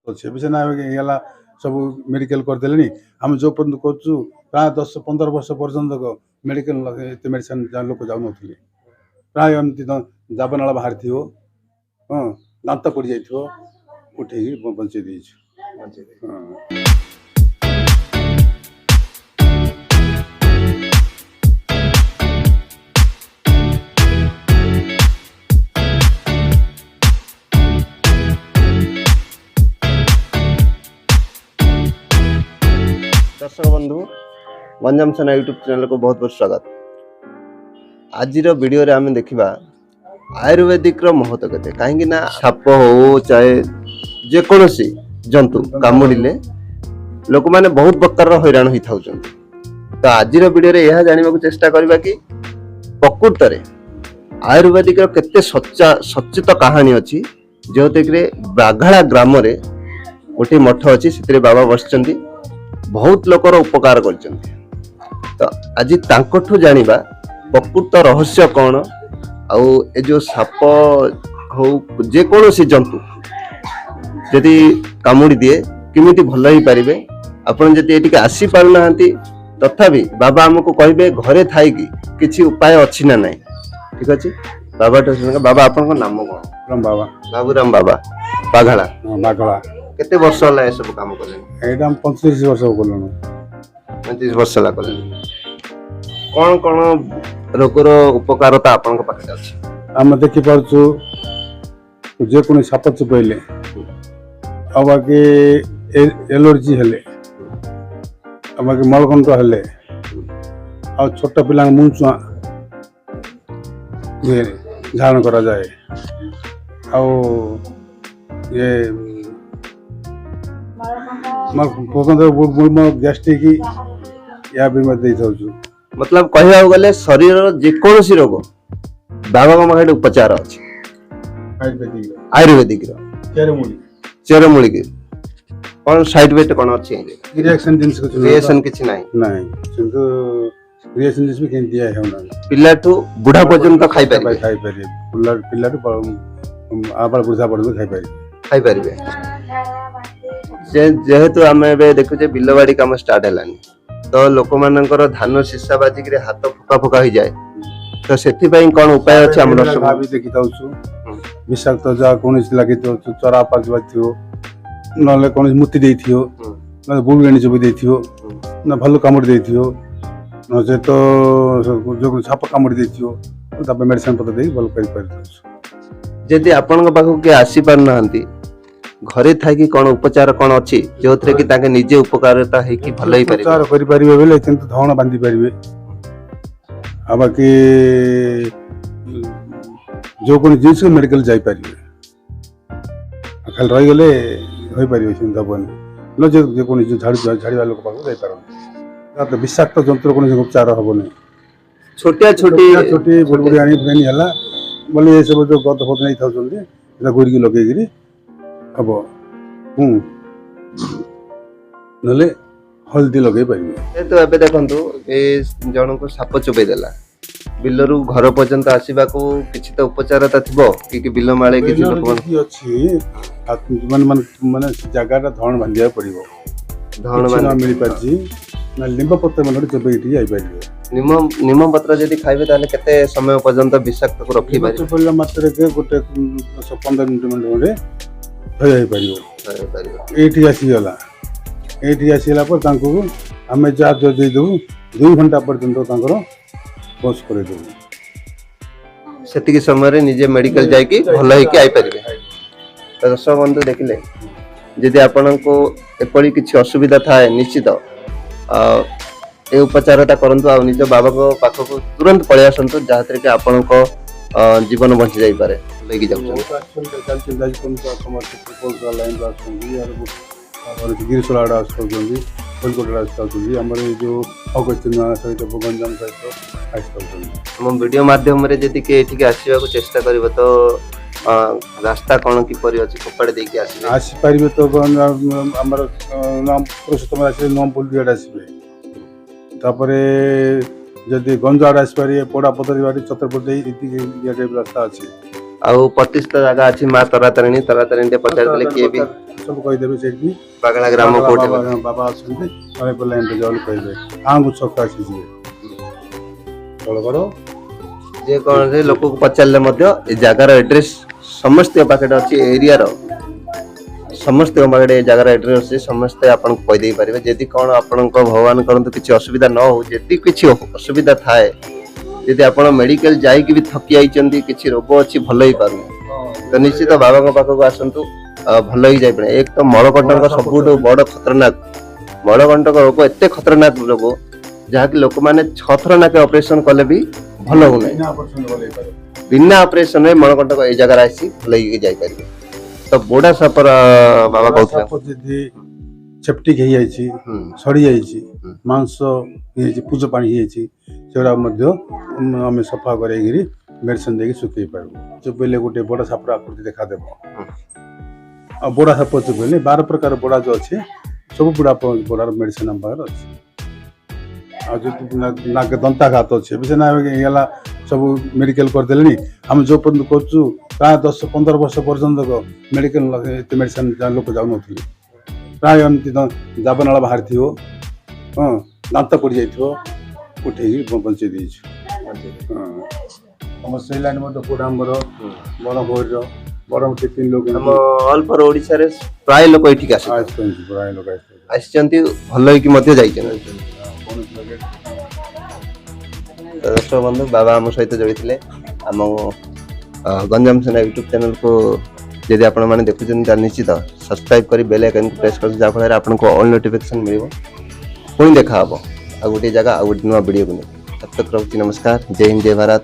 अच्छे भी ना गला सब मेडिकल करदे आम जो पर्यटन करूँ प्राय 10-15 वर्ष पर्यटन मेडिकल मेडिसिन लोक जाऊन प्राय एमती जाबनाला बाहर थी हाँ दांत पड़ जा उठे बचे दर्शक बंधु गंजाम सेना यूट्यूब चैनल को बहुत बहुत स्वागत। आज वीडियो रे आम देखा आयुर्वेदिक महत्व केते कहीं साप हो चाहे जेकोसी जंतु कामुड़े लोक मैंने बहुत प्रकार हैरान होता होती। तो आज वीडियो रे यह जानने चेष्टा करबा कि प्रकृत रे आयुर्वेदिक केते सचित कहानी अच्छी जो बाघाड़ा ग्राम रे गोटे मठ अच्छी से बाबा बसचंदी बहुत लोकर उपकार कर। तो आज तांकठू जानिबा प्रकृत रहस्य कौन आउ ए जो साप हो जेकोसी जंतु जदि कामुड़ी दिए किमिति भल ही पारिबे आपण जदि एटिके आसी पारु नाहंती तथापि बाबा हमको कहबे घरे थाई कि किछि उपाय अछि ना नाही। ठीक अछि बाबा तो सुन बाबा आपन को नाम कोन? राम बाबा बाबूराम बाबा बाघाड़ा बाघड़ा केते वर्ष होला ए सब काम करले? एटा 35 वर्ष होगलनु 35 वर्ष ला करले। कोन कोन रोगर उपकारता आपन को पाखे अछि? हम देखि पारछु जे कोन साप चुपैले अब आगे एलर्जी हेले अब आगे मलकंठ हेले आ छोटा पिला मुंचुआ ये धारण करा जाए आओ ये गैस्ट्रिक या बीमार दे थाउछु। मतलब कहया गले शरीर जेकोसी रोग बाबा का माखे उपचार अछि आयुर्वेदिक चेरमूली के कोन साइड इफेक्ट कोन अछि? रिएक्शन जिंस कुछ रिएक्शन किछि नाही किंतु रिएक्शन जिंस भी केन दिया है ना पिल्लाठू बुढ़ा पर्यंत खाई पारे पिल्लाठू आबाल बुढ़ा पर्यंत खाई पारे जेहेतु आम ए देखुचे बिलवाड़ी काम स्टार्ट हेलानी तो लोक मानकर धान शीशा बाजिक हाथ फुका फुका हो जाए तो सेति पई कोन उपाय अछि हमर भाभी देखि ताउछु विषाक्त जा कोनस लागि तो चरा पाज बाथियो नले कोनस मुति देथियो न बुलगणी जबि देथियो न भलो कामड़ देथियो न जे तो जो छाप कामड़ देथियो तब मेडिसिन पता देई भलो करि पारछु। जदि आपन पाखु के आसी पार नाहंती घरे थाई कि कोन उपचार कोन अछि जोथरे कि ताके निजे उपकारता है कि भलो ही उपचार करि परिबे बेले किंतु धावण बांधी परिबे अब बाकी जो कोन जिंस मेडिकल जाई परिबे खाली रहि गेले होई परिबे चिंता बन न जे कोन जो झाड़ी वाला लोक पाखु जाई पारन तो विषाक्त जंत्र कोन उपचार हबो नै छोटी बुलबुली आनी फ्रेनी हला बोले ए सब जो गत होत नै थाउ जल्दी एटा गोरी के लगे गिरी अब नले हल्दी लगे पारिबे। तो एबे देखंतु ए जण को साप चुबे देला बिलरू घर पर्यंत आसीबा को किछि तो उपचारता थिबो कि बिल माळे किछि लोक की अछि मन माने जगाटा धण बांधिया पड़िबो धण बांधा मिली परछि ना लिंब पत्र मन चुबे इठी आइ पारिबे। निम पत्र जदि खाइबे ताले केते समय पर्यंत विषाक्त को रखि पारिबे? पड़ला मात्र के गोटे 15 मिनिट रे होई पारिबो एठी आसी गला पर आम जा जो दे दू 2 घंटा पर्यंत बस कर से समय निजे मेडिकल जाकि भल होगी आई पारे। तो दर्शक बंधु देखिले जदि आपण को एपरी किसी असुविधा थाए निश्चित ए उपचारता करंतु आ निज बाबा को पाख को तुरंत पळे आसंतु जहां कि आपण को जीवन बंची जाई पारे लेके जाउ गिरीशोलाड़ा कोलकाता जो सहित गंजाम सहित हम वीडियो माध्यम रे जदि के एठी के आसीबा को चेष्टा करबो तो रास्ता कोन की परि अछि कोपड़े दे के आसी पारिबे तो हमर नाम पुरुषोत्तम आसी नाम पुल दिया आसीबे तापरे जदि गंजा आसी पारे पोड़ा पतरी बाड़ी छत्रपति इति रास्ता अछि आउ 25 जगह अछि मां तारातारिणी टे पचार देले किए भी सब कहि देबे सेठी बागला ग्राम कोठे बाबा अछंती तमे बोले एंड जॉल कहिबे आंगु छक्का अछि जी चलो करो जे कोन रे लोक को पचारले मध्य ए जगार एड्रेस समस्त पाकेट अछि एरिया रो समस्त पाकेट ए जगार एड्रेस अछि समस्त आपन को कहि दे परिबे जदि कोन आपन को भगवान करंतु किछि असुविधा न हो जदि किछि असुविधा थाए यदि आपण मेडिकल जाई कि भी थकी आइचंदी किछि रोग अछि भलो ही पारु तो निश्चित बाबा को पाखो आसंतु भलो ही जाय पड़े एक तो मळकंटक सबुठो बड़ खतरनाक मळकंटक रोग एते खतरनाक रोग जहा कि लोक माने 6 थर नाके ऑपरेशन कले भी भलो हो नै बिना ऑपरेशन में मळकंटक ए जगह आसी भलो ही जाय परिबे तो बोडा सापर बाबा कहथि जदि सेप्टिक हे जाइछि सड़ी जाइछि मांस हे पूज पानी हे जाइछि सेरा मध्य हमें सफा करेगिरी मेडिसिन देके सुखै पारबो जो पहले गोटे बड़ा सापर आकृति देखा देबो आ बड़ा साप जो पहले 12 प्रकार बड़ा जो अछि सब बड़ा मेडिसिन हम पाखर अछि आ जो नाक दंताघात अछि बिसे ना गेला सब मेडिकल कर देलनी हम जो पर्यंत करछु ता 10-15 वर्ष पर्यंत मेडिकल एते मेडिसिन लोक जाउ नथि प्राय एमती जाबनाला बाहर थियो हां दांत पड़ जाइथियो उठे बंचे देइछु हां हम से लाइन में कोडा हमर बड़ भोर बड़ टिफिन लोग हम ऑल पर ओडिसा रे प्राय लोक एठी का प्राय लोग आछंती भलो कि मध्य जाइछन दर्शक बंधु बाबा हम सहित जोड़ी आम गंजाम सेना यूट्यूब चैनल को यदि आपण माने देखुछन निश्चित सब्सक्राइब करी बेल आइकन को प्रेस कर जा फल आपनको ऑल नोटिफिकेशन मिलिबो पुणी देखा हबो आ गोटे जगह आ गोटे नुवा वीडियो को तब तक रहउची नमस्कार जय हिंद जय भारत।